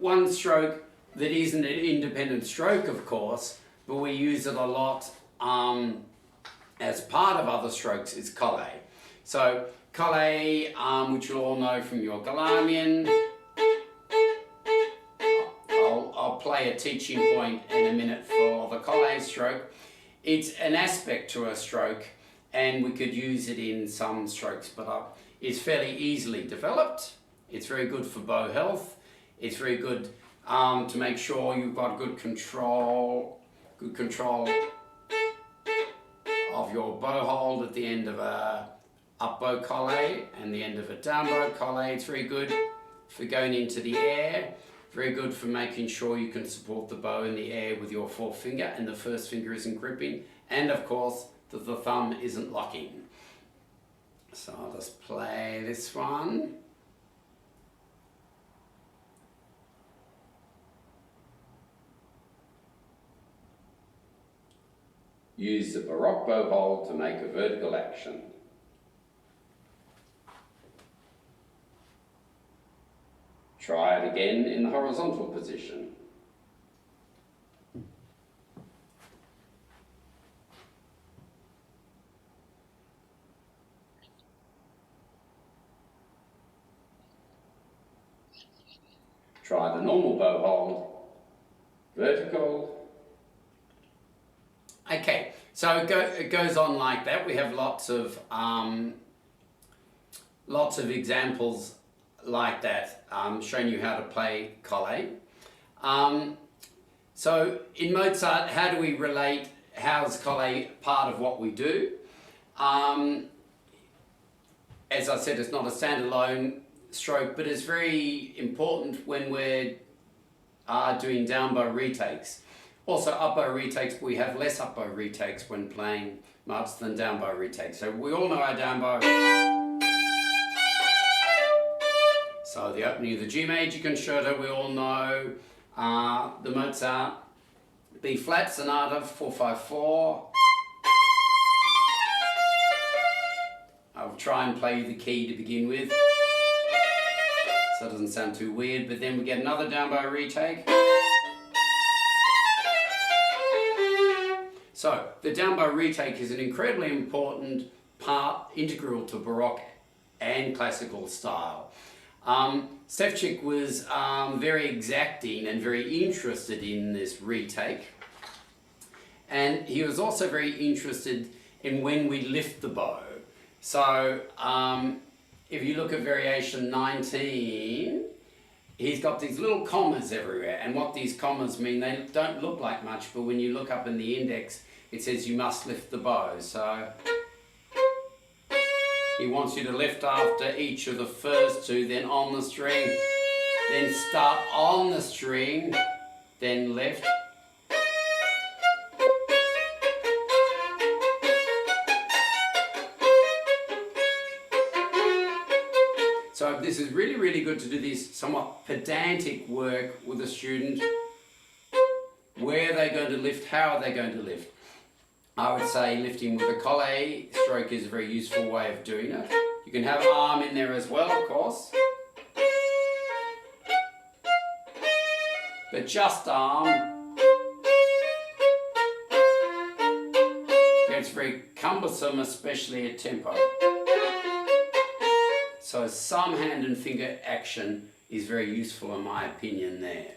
one stroke that isn't an independent stroke, of course, but we use it a lot as part of other strokes, is Colle. So Colle, which you'll all know from your Galamian. I'll play a teaching point in a minute for the Colle stroke. It's an aspect to a stroke, and we could use it in some strokes, but it's fairly easily developed. It's very good for bow health. It's very good to make sure you've got good control of your bow hold at the end of a up bow Colle and the end of a down bow Colle. It's very good for going into the air. Very good for making sure you can support the bow in the air with your forefinger and the first finger isn't gripping, and of course that the thumb isn't locking. So I'll just play this one. Use the Baroque bow hold to make a vertical action. Try it again in the horizontal position. Try the normal bow hold, vertical. Okay, so it goes on like that. We have lots of examples like that, showing you how to play Colle. So in Mozart, how do we relate? How is Colle part of what we do? As I said, it's not a standalone stroke, but it's very important when we're doing down bow retakes. Also up bow retakes, but we have less up bow retakes when playing much than down bow retakes. So we all know our down bow. So the opening of the G major concerto, we all know. The Mozart B flat sonata 454. I'll try and play the key to begin with, so it doesn't sound too weird, but then we get another down bow retake. So the down bow retake is an incredibly important part, integral to Baroque and classical style. Sevcik was very exacting and very interested in this retake, and he was also very interested in when we lift the bow. So if you look at variation 19, he's got these little commas everywhere, and what these commas mean, they don't look like much, but when you look up in the index, it says you must lift the bow. So he wants you to lift after each of the first two, then on the string, then start on the string, then lift. So this is really, really good to do this somewhat pedantic work with a student. Where are they going to lift? How are they going to lift? I would say lifting with a Colle stroke is a very useful way of doing it. You can have arm in there as well, of course. But just arm gets very cumbersome, especially at tempo. So some hand and finger action is very useful in my opinion there.